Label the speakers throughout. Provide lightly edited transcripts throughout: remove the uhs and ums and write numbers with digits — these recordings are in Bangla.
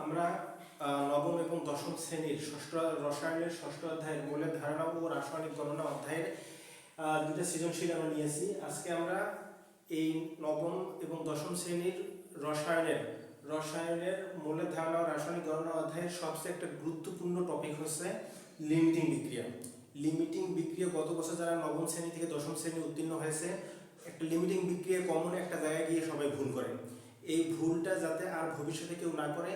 Speaker 1: আমরা নবম এবং দশম শ্রেণীর ষষ্ঠ রসায়নের ষষ্ঠ অধ্যায়ের মৌলের ধারণা ও রাসায়নিক গণনা অধ্যায়ের দুটো সৃজনশীল আমরা নিয়েছি। আজকে আমরা এই নবম এবং দশম শ্রেণীর রসায়নের মৌলের ধারণা ও রাসায়নিক গণনা অধ্যায়ের সবচেয়ে একটা গুরুত্বপূর্ণ টপিক হচ্ছে লিমিটিং বিক্রিয়া। লিমিটিং বিক্রিয়া গত বছর যারা নবম শ্রেণী থেকে দশম শ্রেণী উত্তীর্ণ হয়েছে, একটা লিমিটিং বিক্রিয়া কমন একটা জায়গায় গিয়ে সবাই ভুল করে। এই ভুলটা যাতে আর ভবিষ্যতে কেউ না করে,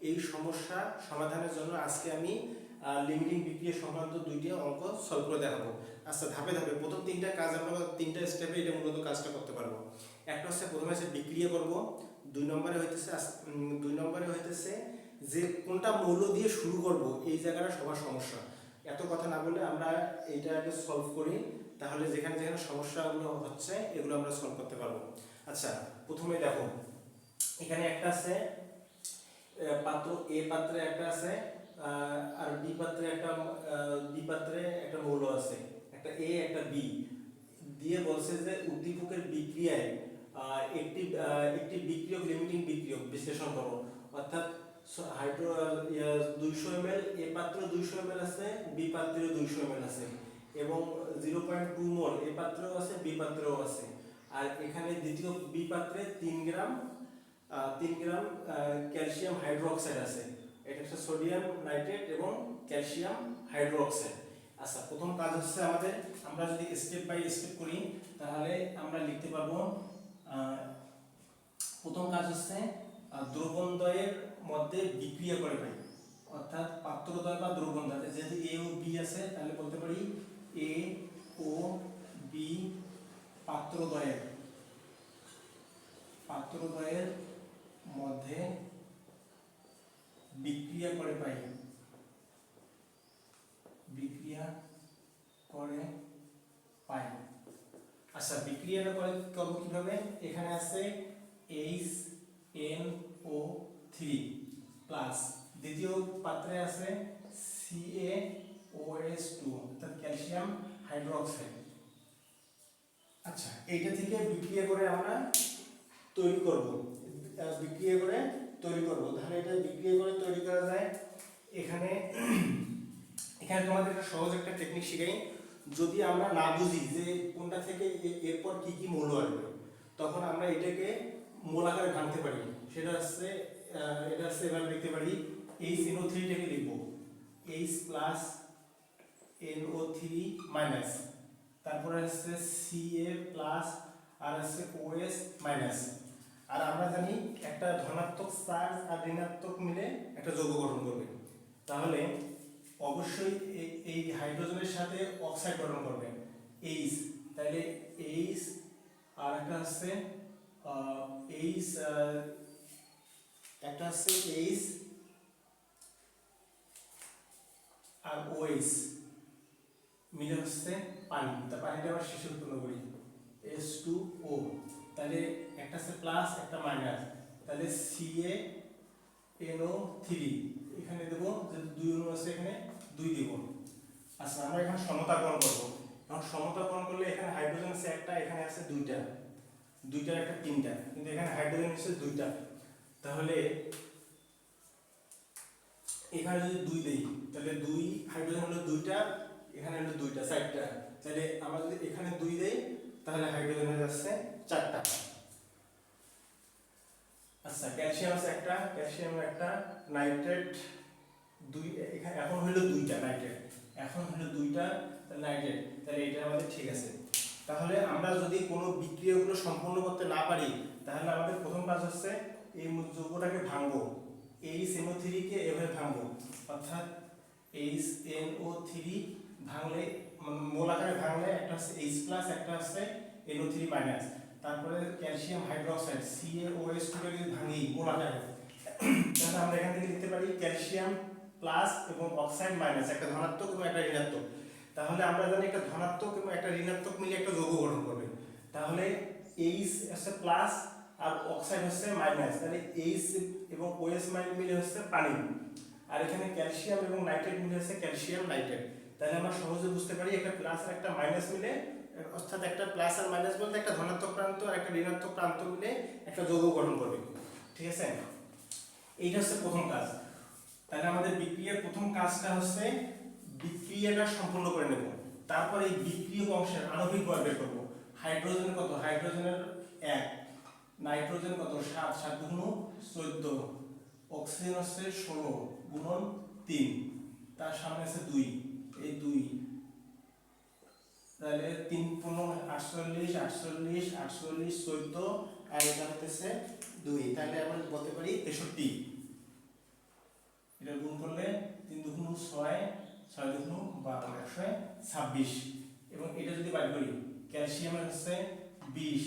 Speaker 1: এই সমস্যা সমাধানের জন্য আজকে আমি লিমিটিং বিক্রিয়া সংক্রান্ত দুইটি অঙ্ক সলভ করে দেখাবো। আচ্ছা, ধাপে ধাপে প্রথম তিনটা কাজ আমরা তিনটা স্টেপে এটা মূলত কাজটা করতে পারবো। একটা হচ্ছে প্রথমে হচ্ছে বিক্রিয়া করব, দুই নম্বরে হইতেছে যে কোনটা মৌল দিয়ে শুরু করব, এই জায়গাটা সবার সমস্যা। এত কথা না বলে আমরা এইটা আগে সলভ করি, তাহলে যেখানে যেখানে সমস্যাগুলো হচ্ছে এগুলো আমরা সলভ করতে পারবো। আচ্ছা, প্রথমে দেখো এখানে একটা আছে পাত্র, এ পাত্রে একটা আছে আর বি পাত্রে একটা মৌল আছে, একটা এ একটা বি দিয়ে বলছে যে উদ্দীপকের বিক্রিয়ায় একটি বিক্রিয়ক লিমিটিং বিক্রিয়ক বিশ্লেষণ করো। অর্থাৎ হাইড্রো 200 ml এ পাত্র 200 ml আছে, বি পাত্রেও 200 ml আছে এবং 0.2 মোল এ পাত্রেও আছে, বি পাত্রেও আছে। আর এখানে দ্বিতীয় বি পাত্রে 3 গ্রাম ক্যালসিয়াম হাইড্রোক্সাইড আছে। এটা হচ্ছে সোডিয়াম নাইট্রেট এবং ক্যালসিয়াম হাইড্রোক্সাইড। আচ্ছা, প্রথম কাজ হচ্ছে আমাদের, আমরা যদি স্টেপ বাই স্টেপ করি তাহলে আমরা লিখতে পারবো। প্রথম কাজ হচ্ছে দ্রবণদ্বয়ের মধ্যে বিক্রিয়া করে পাই, অর্থাৎ পাত্রদ্বয় বা দ্রবণদ্বয়, যেহেতু এ ও বি আছে তাহলে বলতে পারি এ ও বি পাত্রদ্বয়ের মধ্যে বিক্রিয়া করে পাই, আচ্ছা, বিক্রিয়াটা করব কিভাবে? এখানে আছে HNO3 প্লাস দ্বিতীয় পাত্রে আছে CaOH2 অর্থাৎ ক্যালসিয়াম হাইড্রোক্সাইড। আচ্ছা, এইটা থেকে বিক্রিয়া করে আমরা তৈরি করব, তাহলে এটা বিক্রিয়া করে তৈরি করা যায়। এখানে তোমাদের একটা সহজ একটা টেকনিক শিখাই। যদি আমরা না বুঝি যে কোনটা থেকে এরপর কি কি মৌল আসবে, তখন আমরা এটাকে মূল আকারে ভাঙতে পারি। সেটা হচ্ছে এভাবে লিখতে পারি, HNO3 টাকে লিখব H প্লাস NO3 মাইনাস, তারপরে হচ্ছে Ca প্লাস আর হচ্ছে OH মাইনাস। আর আমরা জানি একটা ধনাত্মক চার্জ আর ঋণাত্মক মিলে একটা যৌগ গঠন করবে, তাহলে অবশ্যই এই হাইড্রোজেনের সাথে অক্সাইড গঠন করবে H, তাহলে H আর একটা হচ্ছে H আর OH মিলে হচ্ছে পানি। তা পানিটা আবার শেষে উৎপন্ন করি H2O, তাহলে একটা আছে প্লাস একটা মাইনাস, তাহলে CaNO3 এখানে দেবো, যেহেতু 2 অণু আছে এখানে 2 দেব। আচ্ছা, আমরা এখানে সমতাকরণ করব। এখন সমতাকরণ করলে এখানে হাইড্রোজেন আছে একটা, এখানে আছে দুইটার একটা তিনটা, কিন্তু এখানে হাইড্রোজেন আছে দুইটা, তাহলে এখানে যদি 2 দেই তাহলে 2 হাইড্রোজেন হলো দুইটা, এখানে হলো দুইটা, চারটা। তাহলে আমরা যদি এখানে 2 দেই তাহলে হাইড্রোজেন হয়ে যাচ্ছে 4টা। আচ্ছা, ক্যালসিয়াম আছে একটা, নাইট্রেট 2, এখানে এখন হলো দুইটা নাইট্রেট, নাইট্রেট, তাহলে এটা আমাদের ঠিক আছে। তাহলে আমরা যদি কোনো বিক্রিয়াগুলো সম্পূর্ণ করতে না পারি, তাহলে আমাদের প্রথম কাজ হচ্ছে এই যৌগটাকে ভাঙবো, HNO3 কে এভাবে ভাঙবো, অর্থাৎ HNO3 ভাঙলে মোল আকারে ভাঙলে একটা হচ্ছে H প্লাস, একটা হচ্ছে NO3 মাইনাস, তারপরে ক্যালসিয়াম হাইড্রোক্সাইড CaOH2 কে যদি ভাঙি মোল আকারে, তাহলে আমরা এখান থেকে লিখতে পারি ক্যালসিয়াম প্লাস এবং অক্সাইড মাইনাস, একটা ধনাত্মক এবং একটা ঋণাত্মক। তাহলে আমরা জানি একটা ধনাত্মক এবং একটা ঋণাত্মক মিলে একটা যৌগ গঠন করবে, তাহলে H হচ্ছে প্লাস আর অক্সাইড হচ্ছে মাইনাস, তাহলে H এবং OH মিলে হচ্ছে পানি, আর এখানে ক্যালসিয়াম এবং নাইট্রেট মিলে হচ্ছে ক্যালসিয়াম নাইট্রেট। তাহলে আমরা সহজে বুঝতে পারি একটা প্লাস আর একটা মাইনাস মিলে, অর্থাৎ একটা প্লাস আর মাইনাস বলতে একটা ধনাত্মক প্রান্ত আর একটা ঋণাত্মক প্রান্ত মিলে একটা যৌগ গঠন করবে। ঠিক আছে, এইটা হচ্ছে প্রথম কাজ। তাহলে আমাদের বিক্রিয়ার প্রথম কাজটা হচ্ছে বিক্রিয়াটা সম্পূর্ণ করে নেব। তারপর এই বিক্রিয়ক অংশের আণবিক ভর বের করব। হাইড্রোজেন কত? হাইড্রোজেনের 1, নাইট্রোজেন কত? 7, 7 গুণ 14, অক্সিজেন হচ্ছে 16 গুণন 3, তার সামনে আছে 2, এই 2, তাহলে 3 পূর্ণ 48, 48, 48, 14, আর এটা হচ্ছে 2, তাহলে আমরা বলতে পারি 63। এটা গুণ করলে 3 দুগুণ 6, 6 দুগুণ 12, 126। এবং এটা যদি বাদ করি, ক্যালসিয়ামের হচ্ছে 20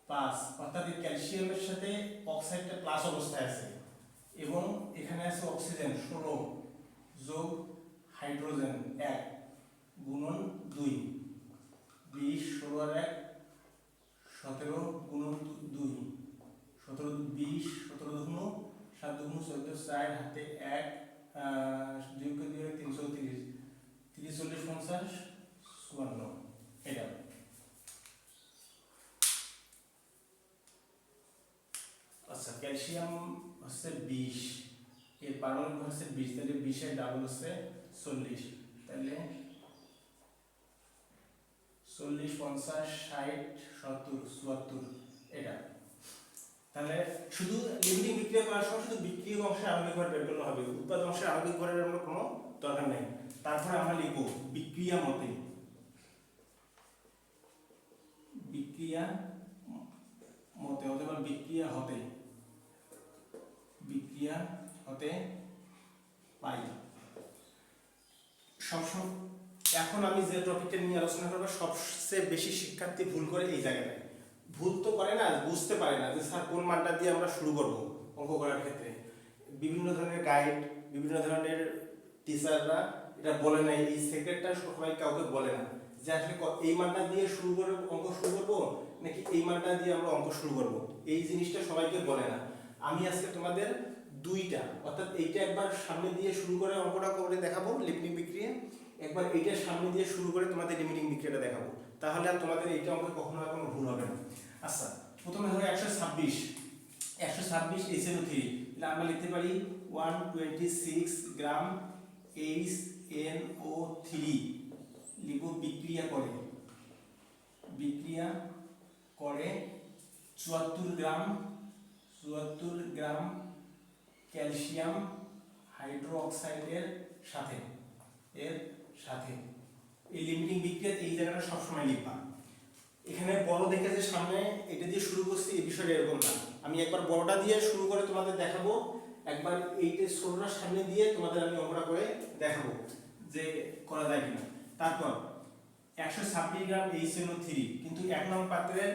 Speaker 1: প্লাস, অর্থাৎ এই ক্যালসিয়ামের সাথে অক্সাইডটা প্লাস অবস্থায় আছে, এবং এখানে আছে অক্সিজেন 16 যোগ হাইড্রোজেন 1 গুণন 2, 20, 16 আর 1 17 গুণন 2, 17, 20, 17 দুগুণ 7 দুগুণ 14, 4 হাতে 1, 2 কে 2 330, 30 40 50 54, এটা। আচ্ছা, ক্যালসিয়াম হচ্ছে 20, এর পারমাণবিক ভর হচ্ছে 20, তাহলে 20 এর ডাবল হচ্ছে 40, তাহলে 40 50 60 70 74, এটা। তাহলে শুধু লিমিটিং বিক্রিয়া করার সময় শুধু বিক্রিয়ক অংশে আণবিক ভর বের করলে হবে, উৎপাদক অংশে আণবিক ভরের আমরা কোনো দরকার নেই। তারপরে আমরা লিখব বিক্রিয়া মতে, বিক্রিয়া মতে অথবা বিক্রিয়া হতে, বিক্রিয়া হতে পাই। সবসময় এখন আমি যে টপিকটা নিয়ে আলোচনা করবো, সবচেয়ে বেশি শিক্ষার্থী ভুল করে এই জায়গাটায়। ভুল তো করে না, বুঝতে পারে না যে স্যার কোন মানটা দিয়ে আমরা শুরু করব অঙ্ক করার ক্ষেত্রে। বিভিন্ন ধরনের গাইড, বিভিন্ন ধরনের টিচাররা এটা বলে না, এই সেক্রেটটা সবাই কাউকে বলে না যে আসলে এই মানটা দিয়ে শুরু করে অঙ্ক শুরু করবো নাকি এই মানটা দিয়ে আমরা অঙ্ক শুরু করব, এই জিনিসটা সবাইকে বলে না। আমি আজকে তোমাদের দুইটা, অর্থাৎ এইটা একবার সামনে দিয়ে শুরু করে অঙ্কটা করে দেখাবো লিমিটিং বিক্রিয়া, একবার এইটার সামনে দিয়ে শুরু করে তোমাদের লিমিটিং বিক্রিয়াটা দেখাবো, তাহলে আর তোমাদের এইটা অঙ্কে কখনো আর কোনো ভুল হবে না। আচ্ছা, প্রথমে ধরো 126 HNO3, তাহলে আমরা লিখতে পারি 126 গ্রাম HNO3 লিখব। বিক্রিয়া করে 74 গ্রাম ক্যালসিয়াম হাইড্রোক্সাইডের সাথে, এর সাথে। এই লিমিটিং বিক্রিয়া এই জায়গাটা সবসময় লিখবা। এখানে বড় দেখে যে সামনে এটা দিয়ে শুরু করছি এই বিষয়টা এরকম না, আমি একবার বড়টা দিয়ে শুরু করে তোমাদের দেখাবো, একবার এইটা ছোটটা সামনে দিয়ে তোমাদের আমি অঙ্কটা করে দেখাবো যে করা যায় কিনা। তারপর 126 গ্রাম HNO3, কিন্তু 1 নং পাত্রের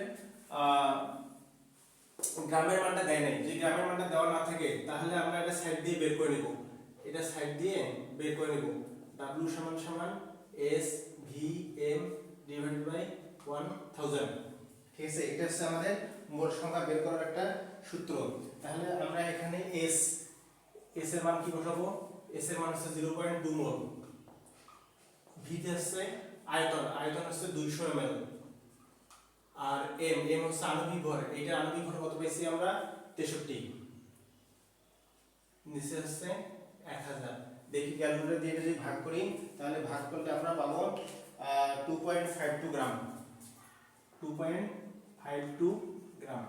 Speaker 1: গ্রামের মানটা দেয় নাই। যদি গ্রামের মানটা দেওয়া না থাকে তাহলে আমরা এটা সাইড দিয়ে বের করে নেব, এটা সাইড দিয়ে বের করে নেব। W সমান সমান SVM ডিভাইডেড বাই 1000, ঠিক আছে? এটা হচ্ছে আমাদের মোল সংখ্যা বের করার একটা সূত্র। তাহলে আমরা এখানে S এর মান কি বসাবো? S এর মান হচ্ছে 0.2 মোল, V তে হচ্ছে আয়তন হচ্ছে 200 ml, আর M হচ্ছে আণবিক ভর, এইটা আণবিক ভর কত পাইছি আমরা? 63, নিচে হচ্ছে 1000। দেখি ক্যালকুলেটর দিয়ে যদি ভাগ করি, তাহলে ভাগ করলে আমরা পাবো 2.52 গ্রাম, 2.52 গ্রাম।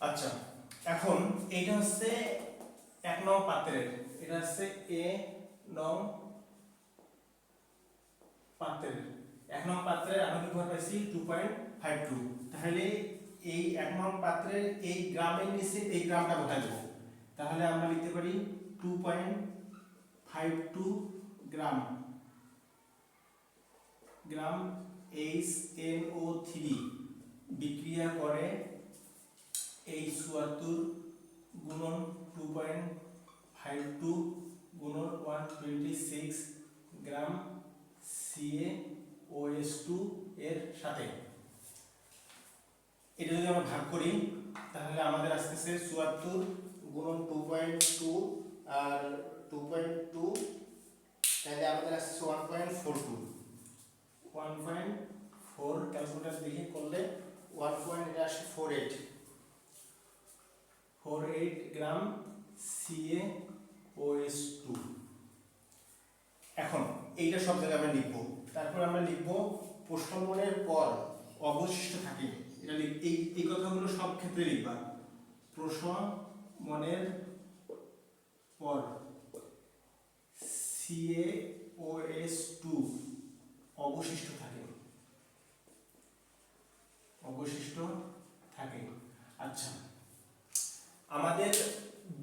Speaker 1: আচ্ছা, এখন এইটা হচ্ছে 1 নং পাত্রের, এটা হচ্ছে A নং পাত্রের, 1 নং পাত্রের আণবিক ভর পাইছি 2.52। তাহলে এই 1 নং পাত্রের এই গ্রামের নিচে এই গ্রামটা বসাই দেব, তাহলে আমরা লিখতে পারি 2.52 গ্রাম HNO3 বিক্রিয়া করে এই 74 গুণন 2.52 গুণন 126 গ্রাম CaOH2 এর সাথে। এটা যদি আমরা ভাগ করি তাহলে আমাদের আসতেছে 74 গুণন 2.2 আর 2.2, তাহলে আমাদের আসছে 1.42, 1.4 ক্যালকুলেটর দিয়ে করলে 1. এটা আসে 48, 48 গ্রাম CaOH2। এখন এইটা সব জায়গায় আমরা লিখবো, তারপর আমরা লিখবো প্রশমনের পর অবশিষ্ট থাকে, এটা এই কথাগুলো সব ক্ষেত্রে লিখবা। প্রশমনের পর CaOH2 অবশিষ্ট থাকে, অবশিষ্ট থাকে। আচ্ছা, আমাদের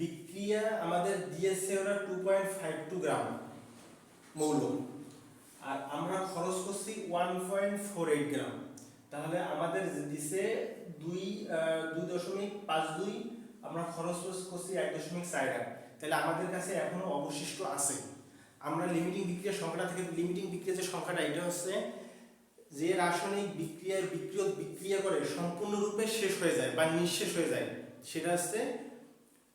Speaker 1: বিক্রিয়া আমাদের দিয়েছে ওরা 2.52 গ্রাম মৌল, আর আমরা খরচ করছি 1.48 গ্রাম। তাহলে আমাদের দিছে 2.52, আমরা খরচ করছি 1.48। তাহলে আমাদের কাছে এখনো অবশিষ্ট আছে। আমরা লিমিটিং বিক্রিয়ার সংখ্যাটা থেকে, লিমিটিং বিক্রিয়ার যে সংখ্যাটা এটা হচ্ছে যে রাসায়নিক বিক্রিয়া করে সম্পূর্ণরূপে শেষ হয়ে যায় বা নিঃশেষ হয়ে যায়, সেটা হচ্ছে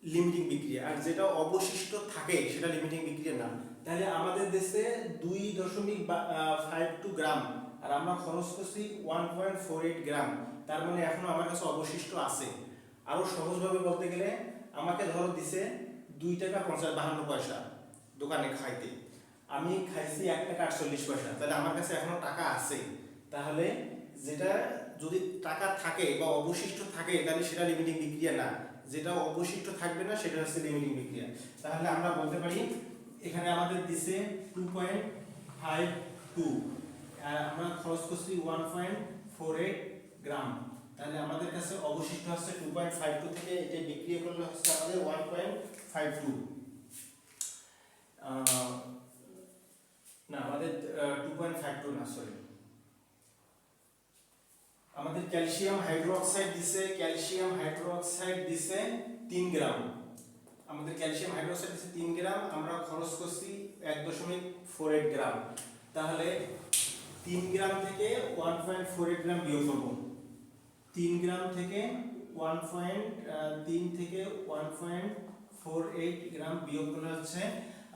Speaker 1: লিমিটিং বিক্রিয়া। আর যেটা অবশিষ্ট থাকে সেটা লিমিটিং বিক্রিয়া না। তাহলে আমাদের দেশে 2.52 গ্রাম আর আমরা খরচ করছি 1.48 গ্রাম, তার মানে এখনো আমার কাছে অবশিষ্ট আছে। আরো সহজভাবে বলতে গেলে আমাকে ধরো দিছে 2 টাকা 52 পয়সা দোকানে খাইতে, আমি খাইছি 1 টাকা 48 পয়সা, তাহলে আমার কাছে এখনো টাকা আছে। তাহলে যেটা যদি টাকা থাকে বা অবশিষ্ট থাকে তাহলে সেটা লিমিটিং বিক্রিয়া না, যেটা অবশিষ্ট থাকবে না সেটা হচ্ছে লিমিটিং বিক্রিয়া। তাহলে আমরা বলতে পারি এখানে আমাদের দিছে 2.52 আর আমরা খরচ করছি 1.48 গ্রাম, তাহলে আমাদের কাছে অবশিষ্ট হচ্ছে 2.52 থেকে এটা বিক্রিয়া করলে হচ্ছে আমাদের 1.52 না, আমাদের 2.52 না, সরি, আমাদের ক্যালসিয়াম হাইড্রোক্সাইড দিছে, ক্যালসিয়াম হাইড্রোক্সাইড দিছে 3 গ্রাম, আমাদের ক্যালসিয়াম হাইড্রোক্সাইড দিছে 3 গ্রাম, আমরা খরচ করছি 1.48 গ্রাম। তাহলে 3 গ্রাম থেকে 1.48 গ্রাম বিয়োগ করব। 3 গ্রাম থেকে 3 থেকে 1.48 গ্রাম বিয়োগ করলে হচ্ছে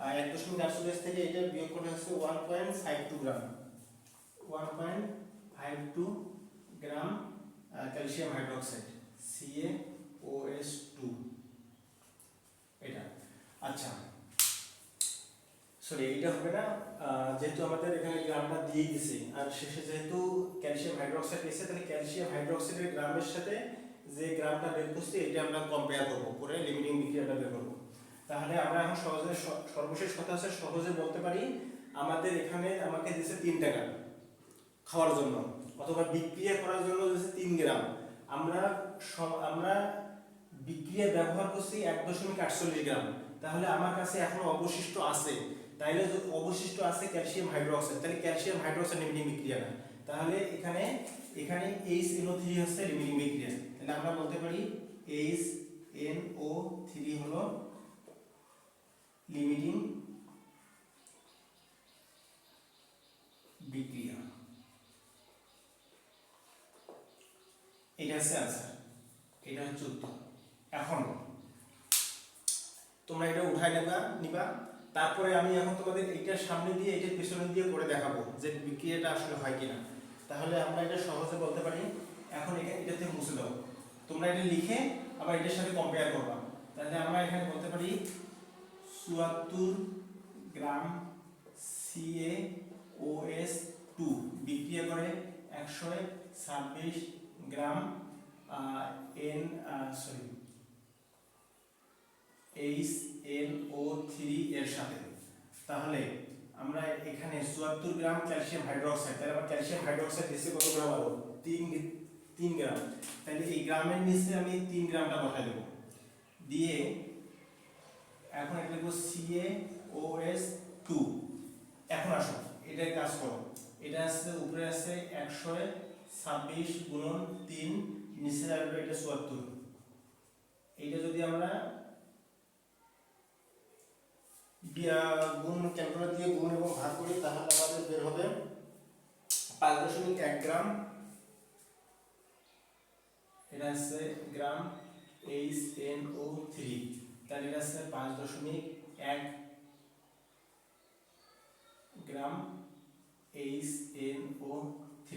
Speaker 1: 1.48 থেকে এটা বিয়োগ করলে হচ্ছে 1.52 গ্রাম, 1.52 গ্রাম ক্যালসিয়াম হাইড্রোক্সাইড CaOH2 এটা। আচ্ছা সরি, এইটা হবে না, যেহেতু আমাদের এখানে গ্রামটা দিয়ে দিছে আর শেষে যেহেতু ক্যালসিয়াম হাইড্রোক্সাইড দিয়েছে, তাহলে ক্যালসিয়াম হাইড্রোক্সাইডের গ্রামের সাথে যে গ্রামটা বের করছি এটা আমরা কম্পেয়ার করব, করে লিমিটিং বিক্রিয়াটা বের করব। তাহলে আমরা এখন সহজে সর্বশেষ কথা আছে, সহজে বলতে পারি আমাদের এখানে আমাকে দিয়েছে 3 টাকা খাওয়ার জন্য অথবা বিক্রিয়া করার জন্য দিয়েছে 3 গ্রাম, আমরা বিক্রিয়া ব্যবহার করছি 1.48 গ্রাম, তাহলে আমার কাছে এখনো অবশিষ্ট আছে। তাইলে অবশিষ্ট আছে ক্যালসিয়াম হাইড্রোক্সাইড, তাহলে ক্যালসিয়াম হাইড্রোক্সাইড লিমিটিং বিক্রিয়া না, তাহলে এখানে HNO3 হচ্ছে লিমিটিং বিক্রিয়া। তাহলে আমরা বলতে পারি HNO3 হলো লিমিটিং বিক্রিয়া। এটা হচ্ছে আনসার, এটা হচ্ছে উত্তর। এখন তোমরা এটা উঠায় নিবা, তারপরে আমি এখন তোমাদের এইটার সামনে দিয়ে এইটার পিছনে দিয়ে করে দেখাবো যে বিক্রিয়াটা আসলে হয় কিনা। তাহলে আমরা এটা সহজে বলতে পারি, এখন এটা থেকে মুছে দাও, তোমরা এটা লিখে আবার এটার সাথে কম্পেয়ার করবা। তাহলে আমরা এখানে বলতে পারি 74 গ্রাম CaOH2 বিক্রিয়া করে 126 গ্রাম HNO3 এর সাথে। তাহলে আমরা এখানে 74 গ্রাম ক্যালসিয়াম হাইড্রোক্সাইড, তাহলে আমরা ক্যালসিয়াম হাইড্রোক্সাইড দিয়েছি কত গ্রাম আরো 3 গ্রাম, তাহলে এই গ্রামের নিচে আমি 3 গ্রামটা বসাই দেব, দিয়ে এখন এটা লিখব CaOH2। এখন আসো এটা কাজ করো, এটা আছে উপরে আছে 126 গুণন 3, নিচে আসবে এটা 74, এইটা যদি আমরা গুণ ক্যালকুলেটর দিয়ে গুণ এবং ভাগ করি তাহলে আমাদের বের হবে 5.1 গ্রাম, এটা আছে গ্রাম HNO3, তাহলে এটা আছে 5.1 গ্রাম HNO3,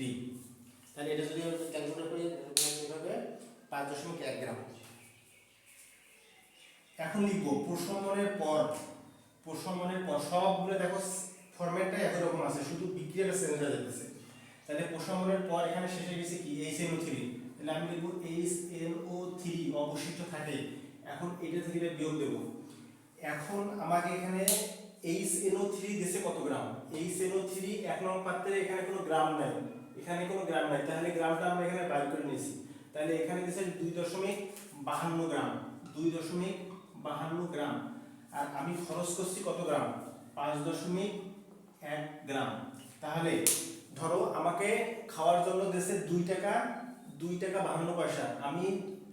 Speaker 1: তাহলে এটা যদি আমরা ক্যালকুলেট করি বের হবে 5.1 গ্রাম। এখন লিখবো প্রশমনের পর, প্রশমনের পর সবগুলো দেখো ফরম্যাটটা একই রকম আছে, শুধু বিক্রিয়াটা চেঞ্জ হয়ে যাচ্ছে। তাহলে প্রশমনের পর এখানে শেষে গেছে কি HNO3, তাহলে আমি লিখবো HNO3 অবশিষ্ট থাকে। এখন এটা থেকে এটা বিয়োগ দেব। এখন আমাকে এখানে HNO3 দিছে কত গ্রাম, HNO3 এক নং পাত্রে এখানে কোনো গ্রাম নাই, এখানে কোনো গ্রাম নাই, তাহলে গ্রামটা আমরা এখানে বাইর করে নিয়েছি। তাহলে এখানে দিছে 2.52 গ্রাম, 2.52 গ্রাম। আর আমি খরচ করছি কত গ্রাম, 5.1 গ্রাম। তাহলে ধরো আমাকে খাওয়ার জন্য দিয়েছে 2 টাকা 52 পয়সা, আমি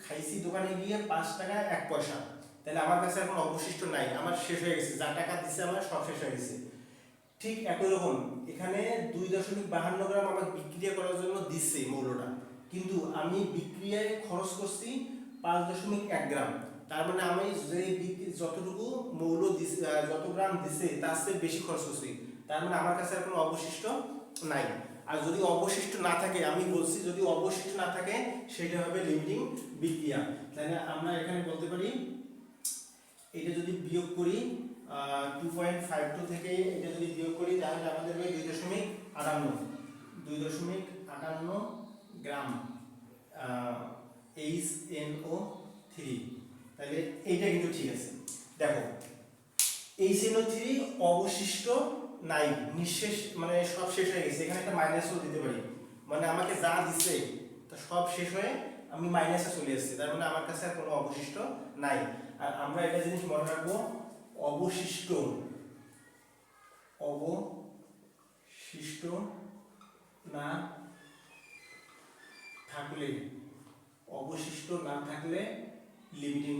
Speaker 1: খাইছি দোকানে গিয়ে 5 টাকা 1 পয়সা, তাহলে আমার কাছে এখন অবশিষ্ট নাই, আমার শেষ হয়ে গেছে, যা টাকা দিছে আমার সব শেষ হয়ে গেছে। ঠিক একই রকম এখানে 2.52 গ্রাম আমাকে বিক্রিয়া করার জন্য দিচ্ছে মৌলটা, কিন্তু আমি বিক্রিয়ায় খরচ করছি 5.1 গ্রাম। তার মানে আমি যে যতটুকু মৌল দিছে, যত গ্রাম দিছে তার চেয়ে বেশি খরচ করছি, তার মানে আমার কাছে এখন অবশিষ্ট নাই। আর যদি অবশিষ্ট না থাকে, আমি বলছি যদি অবশিষ্ট না থাকে সেটা হবে লিমিটিং বিক্রিয়া। তাহলে আমরা এখানে বলতে পারি এটা যদি বিয়োগ করি 2.52 থেকে এটা যদি বিয়োগ করি তাহলে আমাদের হবে 2.58 গ্রাম HNO3। তাহলে এইটা কিন্তু ঠিক আছে। দেখো HNO3 অবশিষ্ট নাই, নিঃশেষ, মানে সব শেষ হয়ে গেছে, এখানে একটা মাইনাসও দিতে পারি, মানে আমাকে যা দিছে তা সব শেষ হয়ে আমি মাইনাসে চলে এসেছি, তার মানে আমার কাছে আর কোনো অবশিষ্ট নাই। আর আমরা এটা জিনিস মনে রাখবো, অবশিষ্ট না থাকলে, অবশিষ্ট না থাকলে লিমিটিং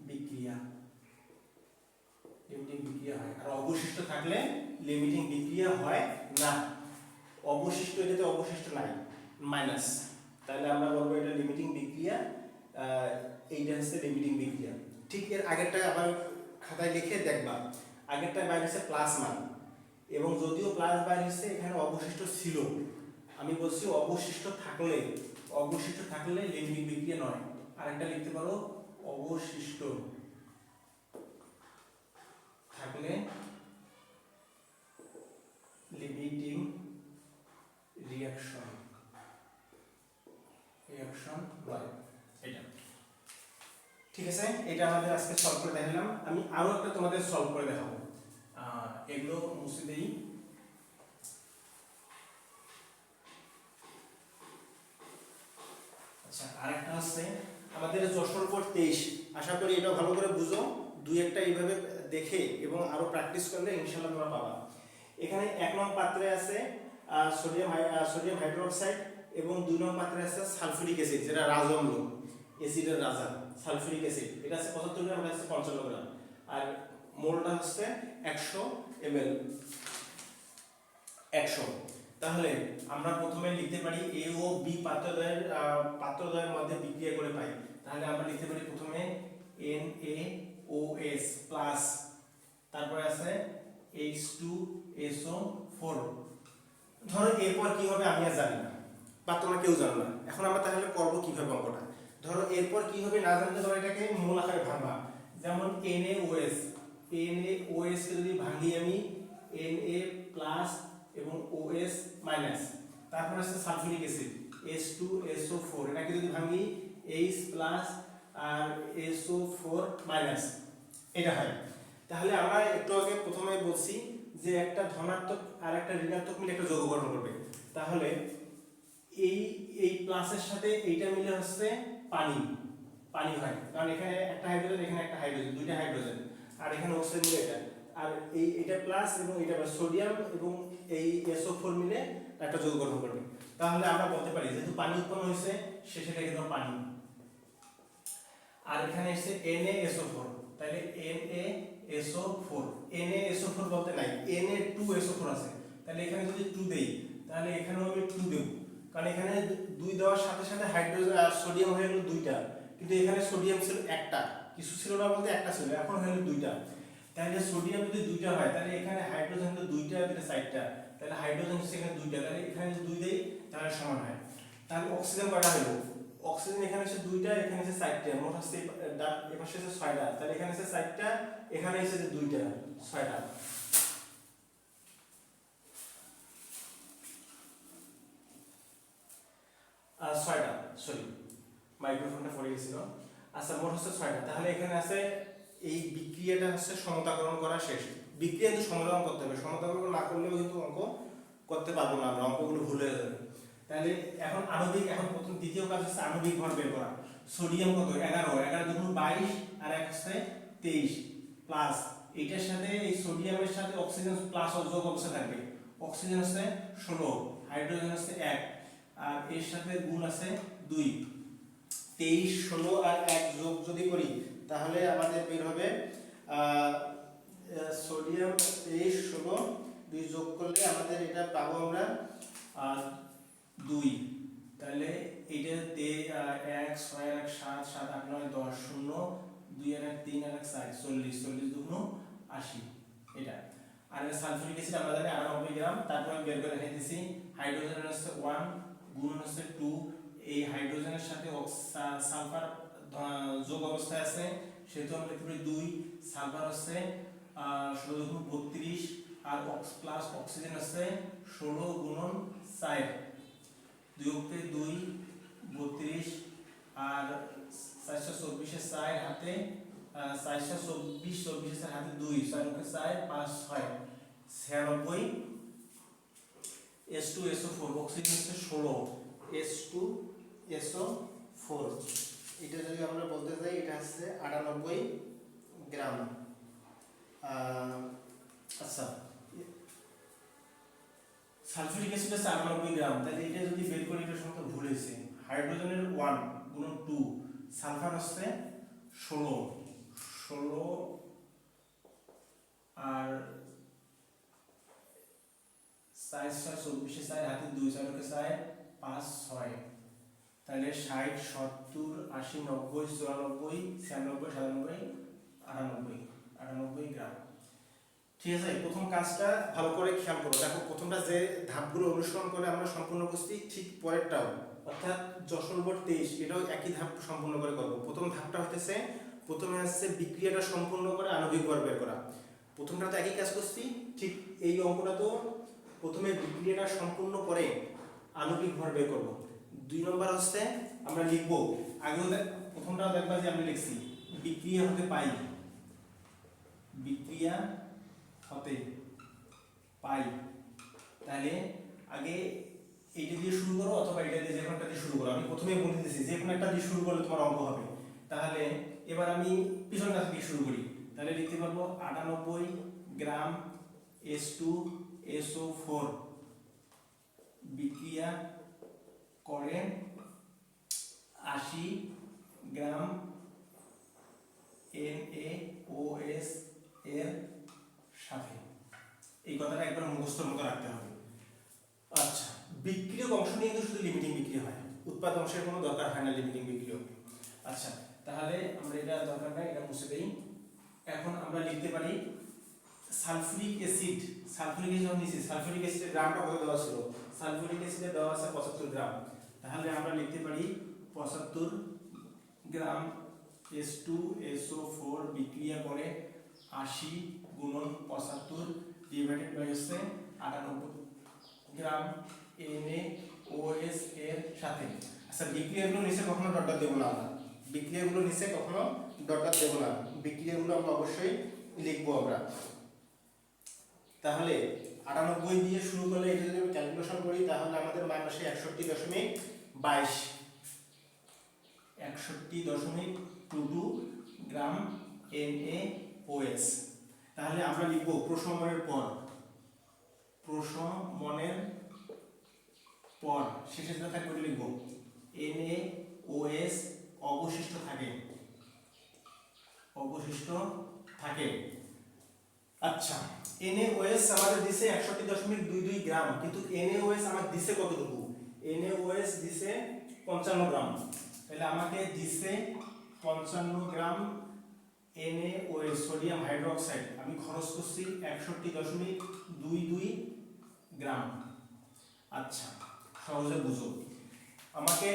Speaker 1: বিক্রিয়া হয়, আর অবশিষ্ট থাকলে লিমিটিং বিক্রিয়া হয় না। অবশিষ্ট, এটাতে অবশিষ্ট নাই, মাইনাস, তাহলে আমরা বলবো এটা লিমিটিং বিক্রিয়া, এইটা হচ্ছে লিমিটিং বিক্রিয়া। ঠিক এর আগেরটা আবার খাতায় লিখে দেখবা, আগেরটা বাইরে হচ্ছে প্লাস মান, এবং যদিও প্লাস বাইরে হচ্ছে এখানে অবশিষ্ট ছিল, আমি বলছি অবশিষ্ট থাকলে লিমিটিং বিক্রিয়া নয়। আরেকটা লিখতে পারো অবশিষ্ট থাকলে লিমিটিং রিঅ্যাকশন হয়। এটা ঠিক আছে, এটা আমাদের আজকে সলভ করে দেখালাম। আমি আরো একটা তোমাদের সলভ করে দেখাবো, এগুলো মুছে দেই। আচ্ছা, আরেকটা হচ্ছে আমাদের যশোর পর 23, আশা করি এটা ভালো করে বুঝো, দুই একটা এইভাবে দেখে এবং আরো প্র্যাকটিস করলে ইনশাআল্লাহ তোমরা পাবা। এখানে 1 নং পাত্রে আছে সোডিয়াম হাইড্রোক্সাইড, এবং 2 নং পাত্রে আছে সালফিউরিক অ্যাসিড, যেটা রাজঅম্ল, অ্যাসিডের রাজা সালফিউরিক অ্যাসিড, এটা আছে 75 গ্রাম, এটা আছে 55 গ্রাম, আর মোলটা হচ্ছে 100 ml 100। তাহলে আমরা প্রথমে লিখতে পারি A ও B পাত্রদ্বয়ের মধ্যে বিক্রিয়া করে পাই, তাহলে আমরা লিখতে পারি প্রথমে NaOH প্লাস, তারপরে আছে H2SO4। ধরো এরপর কি হবে আমি আর জানি না, বা তোমরা কেউ জানো না, এখন আমরা তাহলে করব কিভাবে অঙ্কটা। ধরো এরপর কি হবে না জানতে, ধরো এটাকে মূল আকারে ভাঙবা, যেমন NaOH কে যদি ভাঙি আমি Na প্লাস এবং OH মাইনাস, তারপর আছে সালফিউরিক অ্যাসিড H2SO4, এটাকে যদি ভাঙি H প্লাস আর SO4 মাইনাস, এটা হয়। তাহলে আমরা একটু আগে প্রথমে বলছি যে একটা ধনাত্মক আর একটা ঋণাত্মক মিলে একটা যৌগ গঠন করবে, তাহলে এই প্লাসের সাথে এইটা মিলে হচ্ছে পানি হয়, কারণ এখানে একটা হাইড্রোজেন, এখানে একটা হাইড্রোজেন, দুইটা হাইড্রোজেন, আর এখানে অক্সিজেন মিলে এটা, আর এটা প্লাস এবং এটা সোডিয়াম এবং এই SO4 মিলে একটা যৌগ গঠন করবে। তাহলে আমরা বলতে পারি যেহেতু পানি উৎপন্ন হয়েছে শেষে লিখে দাও পানি, আর এখানে এসে NaSO4, তাহলে NaSO4 বলতে নাই, Na2SO4 আছে, তাহলে এখানে যদি 2 দেই তাহলে এখানেও আমি 2 দেব, কারণ এখানে 2 দেওয়ার সাথে সাথে হাইড্রোজেন আর সোডিয়াম হয়ে গেল 2টা, কিন্তু এখানে সোডিয়াম ছিল একটা, কিছু ছিল না বলতে একটা ছিল, এখন হয়ে গেল 2টা। তাহলে সোডিয়াম যদি 2টা হয় তাহলে এখানে হাইড্রোজেন তো 2টা, এটা 4টা, তাহলে হাইড্রোজেন হচ্ছে এখানে 2টা, তাহলে এখানে যদি 2 দেই তাহলে সমান হয়। তাহলে অক্সিজেন কয়টা হলো? অক্সিজেন এখানে হচ্ছে 2টা, এখানে হচ্ছে 4টা, মোট হচ্ছে এই পাশে হচ্ছে 6টা, তাহলে এখানে হচ্ছে 4টা, এখানে হচ্ছে 2টা, 6টা। আর 6টা, সরি মাইক্রোফোনটা পড়ে গেছিল। আচ্ছা মোট হচ্ছে 6টা, তাহলে এখানে আছে এই বিক্রিয়াটা হচ্ছে সমতাকরণ করা শেষ। বিক্রিয়া কিন্তু সমতাকরণ করতে হবে, সমতাকরণ না করলেও কিন্তু অঙ্ক করতে পারবো না আমরা, অঙ্কগুলো ভুল হয়ে যাবে। তাহলে এখন আণবিক, এখন প্রথম দ্বিতীয় কাজ হচ্ছে আণবিক ভর বের করা। সোডিয়াম কত? 11, 11 দুগুণ 22, আর এক হচ্ছে 23 প্লাস এইটার সাথে এই সোডিয়ামের সাথে অক্সিজেন প্লাস যোগ অবস্থা থাকবে। অক্সিজেন হচ্ছে 16, হাইড্রোজেন হচ্ছে 1, আর এর সাথে গুণ আছে 2। 23, 16 আর 1 যোগ যদি করি তাহলে আমাদের বের হবে সোডিয়াম 23, 16, 2 যোগ করলে আমাদের এটা পাবো আমরা 2। তাহলে এটা 1, 6 আর 1 7, 7 8 9 10, 0, 2 আর 1 3 আর 1 4, 40, 40 দুগুণ 80 এটা। আর সালফিউরিক অ্যাসিড আমরা জানি 98 গ্রাম, তারপর বের করে রেখে দিয়েছি। হাইড্রোজেন হচ্ছে 1, গুণ হচ্ছে 2, এই হাইড্রোজেনের সাথে সালফার যোগ অবস্থায় আছে, সেহেতু আমরা লিখতে পারি 2। সালফার হচ্ছে 16 গুণ 32, আর প্লাস অক্সিজেন হচ্ছে 16 গুণন 4, 2 কে 2 32, আর 424 এর 4 হাতে 424, 24 এর হাতে 2, 4 কে 4, 5 6 96, H2SO4, অক্সিজেন হচ্ছে 16, H2SO4, এটা যদি আমরা বলতে যাই এটা হচ্ছে 98 গ্রাম। আচ্ছা সালফিউরিক অ্যাসিড হচ্ছে 98 গ্রাম, তাহলে এটা যদি বের করি এটা সম্পূর্ণ ভুল হয়েছে। হাইড্রোজেনের 1 গুণ 2, সালফার হচ্ছে 16, আর 424 4 হাতে 2, 4 কে 4, 5 6, তাহলে 60 70 80 90 94 96 97 98 গ্রাম। ঠিক আছে, প্রথম কাজটা ভালো করে খেয়াল করো। দেখো প্রথমটা যে ধাপগুলো অনুসরণ করে আমরা সম্পূর্ণ করছি, ঠিক পরেরটাও অর্থাৎ 10 নম্বর 23 এটাও একই ধাপ সম্পূর্ণ করে করব। প্রথম ধাপটা হচ্ছে প্রথমে হচ্ছে বিক্রিয়াটা সম্পূর্ণ করে আণবিক ভর বের করা। প্রথমটা তো একই কাজ করছি, ঠিক এই অঙ্কটা তো প্রথমে বিক্রিয়াটা সম্পূর্ণ করে আণবিক ভর বের করব। 2 নম্বর হচ্ছে আমরা লিখব, আগেও প্রথমটাও দেখবা যে আমরা লিখছি বিক্রিয়া হতে পাই, বিক্রিয়া হতে পাই। তাহলে আগে এইটা দিয়ে শুরু করো অথবা এটা দিয়ে যে কোনোটা দিয়ে শুরু করো। আমি প্রথমেই বলে দিয়েছি যে কোনো একটা দিয়ে শুরু করলে তোমার অঙ্ক হবে। তাহলে এবার আমি পিছনটা থেকে শুরু করি, তাহলে লিখতে পারবো 98 গ্রাম H2SO4 বিক্রিয়া করে 80 গ্রাম NaOH এর সাথে। এই কথাটা একবার মুখস্থর মতো রাখতে হবে। আচ্ছা, বিক্রিয়ক অংশ নিয়ে কিন্তু শুধু লিমিটিং বিক্রিয়া হয়, উৎপাদ অংশের কোনো দরকার হয় না লিমিটিং বিক্রিয়ক। আচ্ছা তাহলে আমরা এটা দরকার নাই, এটা মুছে দেই। এখন আমরা লিখতে পারি সালফিউরিক অ্যাসিড, সালফিউরিক অ্যাসিড নিচে সালফিউরিক অ্যাসিডের গ্রামটা কত দেওয়া ছিল? সালফিউরিক অ্যাসিডের দেওয়া আছে 75 গ্রাম, তাহলে আমরা লিখতে পারি 75 গ্রাম H2SO4 বিক্রিয়া করে 80 গুণন 75 ডিভাইডেড বাই হচ্ছে 98 গ্রাম NaOH এর সাথে। আচ্ছা বিক্রিয়াগুলো নিচে কখনো ডট ডট দেব না আমরা, বিক্রিয়াগুলো নিচে কখনো ডট ডট দেব না, বিক্রিয়াগুলো আমরা অবশ্যই লিখবো আমরা। তাহলে 98 দিয়ে শুরু করলে এটা যদি আমি ক্যালকুলেশন করি তাহলে আমাদের মান আসে 61.22, 61.22 গ্রাম NaOH। তাহলে আমরা লিখব প্রশমনের পর, প্রশমনের পর শেষে যেটা থাকবে ওটা লিখব NaOH অবশিষ্ট থাকে, অবশিষ্ট থাকে। আচ্ছা NaOH আমাদের দিছে 61.22 গ্রাম, কিন্তু NaOH আমাদের দিছে কতটুকু? NaOH দিছে 55 গ্রাম, তাহলে আমাকে দিছে 55 গ্রাম NaOH সোডিয়াম হাইড্রোক্সাইড, আমি খরচ করছি 61.22 গ্রাম। আচ্ছা সহজে বুঝো, আমাকে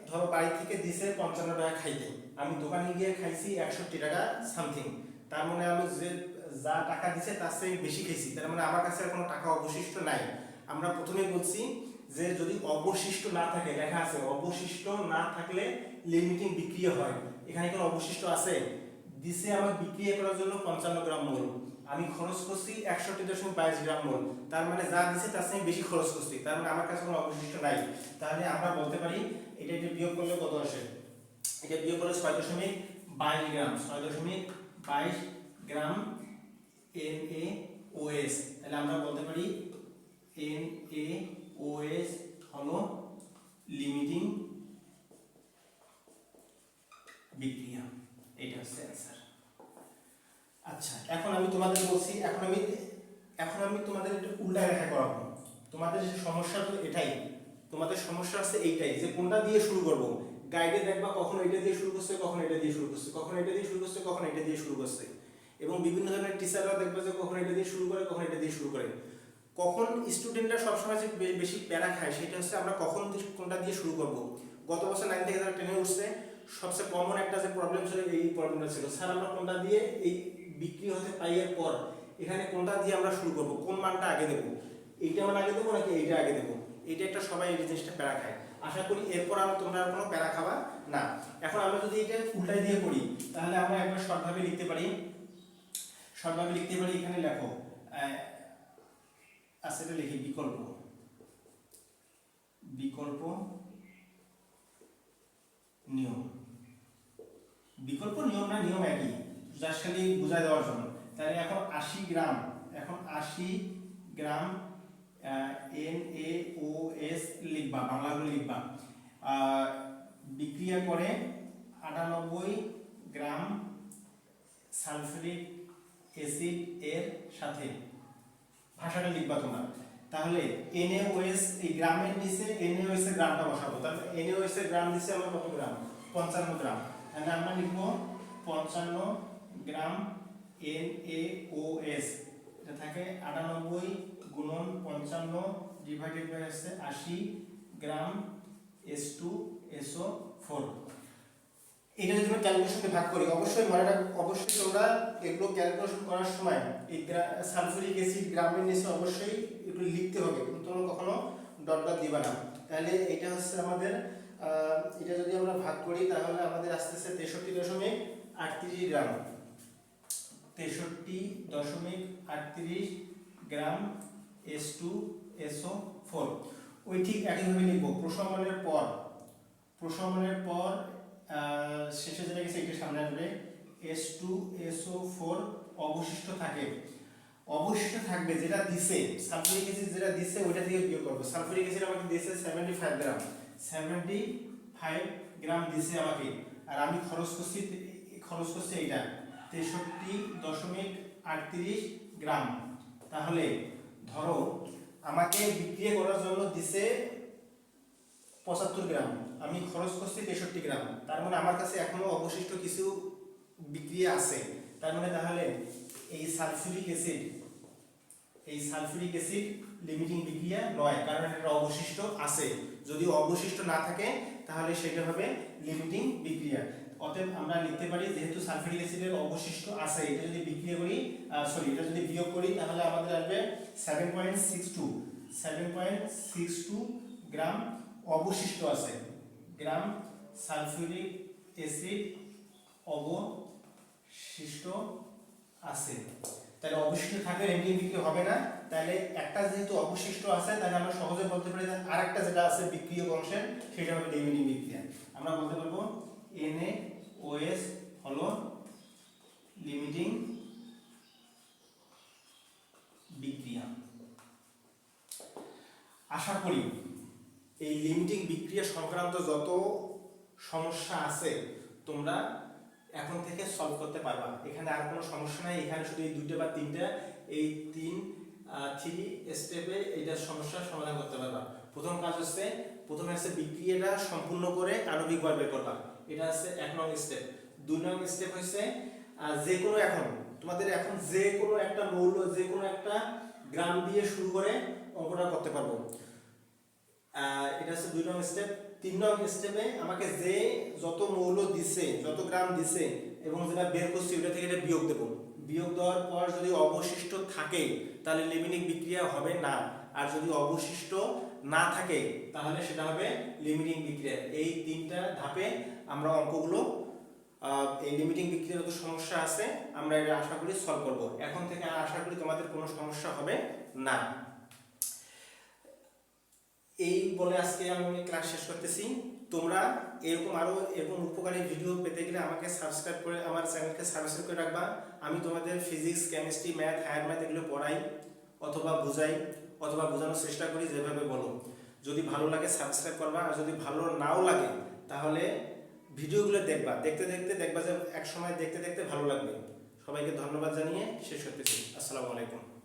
Speaker 1: ধরো বাড়ি থেকে দিছে 55 টাকা খাইতে, আমি দোকানে গিয়ে খাইছি 61 টাকা সামথিং, তার মানে আমি যে যা টাকা দিছে তার চেয়ে বেশি খেয়েছি, তার মানে আমার কাছে আর কোনো টাকা অবশিষ্ট নাই। আমরা প্রথমেই বলছি যে যদি অবশিষ্ট না থাকে, লেখা আছে অবশিষ্ট না থাকলে লিমিটিং বিক্রিয়া হয়। এখানে কোনো অবশিষ্ট আছে? দিছে আমার বিক্রিয়া করার জন্য 55 গ্রাম মূল, আমি খরচ করছি 61.22 গ্রাম মূল, তার মানে যা দিছে তার চেয়ে বেশি খরচ করছি, তার মানে আমার কাছে কোনো অবশিষ্ট নাই। তাহলে আমরা বলতে পারি এটা বিয়োগ করলে কত আসে? এটা বিয়োগ করলে 6.22 গ্রাম, 6.22 গ্রাম NaOH। তাহলে আমরা বলতে পারি NaOH হলো লিমিটিং বিক্রিয়া। এটা হচ্ছে অ্যান্সার। আচ্ছা, এখন আমি তোমাদের বলছি, এখন আমি তোমাদের একটু উল্টা রেখা করাবো। তোমাদের যে সমস্যা তো এটাই, তোমাদের সমস্যা আছে এইটাই যে কোনটা দিয়ে শুরু করব। গাইডে দেখবা কখনো এটা দিয়ে শুরু করছে, কখনো এটা দিয়ে শুরু করছে, কখনো এটা দিয়ে শুরু করছে, কখনো এটা দিয়ে শুরু করছে। এবং বিভিন্ন ধরনের টিচাররা দেখবে যে কখনো এটা দিয়ে শুরু করে, কখনো এটা দিয়ে শুরু করে। কখন স্টুডেন্টরা সবসময় যে বেশি প্যারা খায় সেটা হচ্ছে আমরা কখন কোনটা দিয়ে শুরু করব। গত বছর 9 থেকে যারা 10-এ উঠছে সবচেয়ে কমন একটা যে প্রবলেম ছিল, এই প্রবলেমটা ছিল, স্যার আমরা কোনটা দিয়ে এই বিক্রি হতে পাইয়ের পর এখানে কোনটা দিয়ে আমরা শুরু করব, কোন মানটা আগে দেব, এইটা মান আগে দেবো নাকি এইটা আগে দেবো। এইটা একটা সবাই এই জিনিসটা প্যারা খায়। আশা করি এরপর তোমরা আর কোনো প্যারা খাবা না। এখন আমরা যদি এটা উল্টাই দিয়ে পড়ি তাহলে আমরা একবার শর্টভাবে লিখতে পারি, এখানে লেখো এটা লিখি বিকল্প নিয়ম। বিকল্প নিয়ম না নিয়ম একই, জাস্ট খালি বুঝাই দেওয়ার জন্য। তাহলে এখন 80 গ্রাম NaOH লিখবা, বাংলাগুলো লিখবা। বিক্রিয়া করে 98 গ্রাম সালফিউরিক অ্যাসিড এর সাথে, ভাষাটা লিখবা তোমরা। তাহলে NaOH এই গ্রামের নিচে NaOH এর গ্রামটা বসাবো। তাহলে NaOH এর গ্রাম দিছে আমার কত গ্রাম? 55 গ্রাম। তাহলে আমরা লিখব 55 গ্রাম NaOH, এটা থাকে 98 গুণন 55 ডিভাইডেড বাই হচ্ছে 80 গ্রাম H2SO4। এটা যদি আমরা ক্যালকুলেশনে ভাগ করি, অবশ্যই মনে রাখো, অবশ্যই তোমরা এগুলো ক্যালকুলেশন করার সময় এই সালফিউরিক অ্যাসিড গ্রামের নিচে অবশ্যই এগুলো লিখতে হবে, কিন্তু তোমরা কখনো ডট ডট দিবা না। তাহলে এটা হচ্ছে আমাদের এটা যদি আমরা ভাগ করি তাহলে আমাদের আসতেছে 63.38 গ্রাম, 63.38 গ্রাম H2SO4। ওই ঠিক একইভাবে লিখবো প্রশমনের পর শেষে যেটা গেছে এটা সামনে আসবে, H2SO4 অবশিষ্ট থাকবে যেটা দিছে, সালফিউরিক অ্যাসিড যেটা দিছে ওইটা দিয়ে বিয়োগ করব। সালফিউরিক অ্যাসিড আমাকে দিয়েছে 75 গ্রাম, 75 গ্রাম দিছে আমাকে, আর আমি খরচ করছি এইটা 63.38 গ্রাম। তাহলে ধরো আমাকে বিক্রিয়া করার জন্য দিছে 75 গ্রাম, আমি খরচ করছি 63 গ্রাম, তার মানে আমার কাছে এখনো অবশিষ্ট কিছু বিক্রিয়া আছে। তার মানে তাহলে এই সালফিউরিক অ্যাসিড লিমিটিং বিক্রিয়া নয়, কারণ এটা অবশিষ্ট আছে। যদি অবশিষ্ট না থাকে তাহলে সেটা হবে লিমিটিং বিক্রিয়া। অতএব আমরা লিখতে পারি যেহেতু সালফিউরিক অ্যাসিডের অবশিষ্ট আছে, এটা যদি বিক্রিয়া করি এটা যদি বিয়োগ করি তাহলে আমাদের আসবে 7.62 গ্রাম অবশিষ্ট আছে, গ্রাম সালফিউরিক অ্যাসিড অবশিষ্ট আছে। তাহলে অবশিষ্ট থাকলে লিমিটিং বিক্রিয়া হবে না। তাহলে একটা যেহেতু অবশিষ্ট আছে তাহলে আমরা সহজে বলতে পারি যে আরেকটা যেটা আছে বিক্রিয়ক অংশের সেটা হবে লিমিটিং বিক্রিয়া। আমরা বলতে পারবো NaOH হলো লিমিটিং বিক্রিয়া। আশা করি এই লিমিটিং বিক্রিয়া সংক্রান্ত যত সমস্যা আছে তোমরা এখন থেকে সলভ করতে পারবা। এখানে আর কোনো সমস্যা নাই, এখানে শুধু এই দুইটা বা তিনটা, এই থ্রি স্টেপে এইটা সমস্যার সমাধান করতে পারবা। প্রথমে হচ্ছে বিক্রিয়াটা সম্পূর্ণ করে আণবিক ভর বের করবা, এটা হচ্ছে 1 নং স্টেপ। 2 নং স্টেপ হচ্ছে যে কোনো তোমাদের এখন যে কোনো একটা মৌল যে কোনো একটা গ্রাম দিয়ে শুরু করে অঙ্কটা করতে পারবো, এটা হচ্ছে 2 নং স্টেপ। 3 নং স্টেপে আমাকে যে যত মৌল দিছে, যত গ্রাম দিছে এবং যেটা বের করছি ওটা থেকে এটা বিয়োগ দেব। বিয়োগ দেওয়ার পর যদি অবশিষ্ট থাকে তাহলে লিমিটিং বিক্রিয়া হবে না, আর যদি অবশিষ্ট না থাকে তাহলে সেটা হবে লিমিটিং বিক্রিয়া। এই 3টা ধাপে আমরা অঙ্কগুলো এই লিমিটিং বিক্রিয়ার যত সমস্যা আছে আমরা এটা আশা করি সলভ করব। এখন থেকে আশা করি তোমাদের কোনো সমস্যা হবে না। এই বলে আজকে আমি ক্লাস শেষ করতেছি। তোমরা এরকম উপকারী ভিডিও পেতে গেলে আমাকে সাবস্ক্রাইব করে আমার চ্যানেলকে সাবস্ক্রাইব করে রাখবা। আমি তোমাদের physics, chemistry, math, higher math এগুলো পড়াই অথবা বুঝাই অথবা বোঝানোর চেষ্টা করি, যেভাবে বলো। যদি ভালো লাগে সাবস্ক্রাইব করবা, আর যদি ভালো নাও লাগে তাহলে ভিডিওগুলো দেখবা, দেখতে দেখতে দেখবা যে এক সময় দেখতে দেখতে ভালো লাগবে। সবাইকে ধন্যবাদ জানিয়ে শেষ করতেছি। আসসালামু আলাইকুম।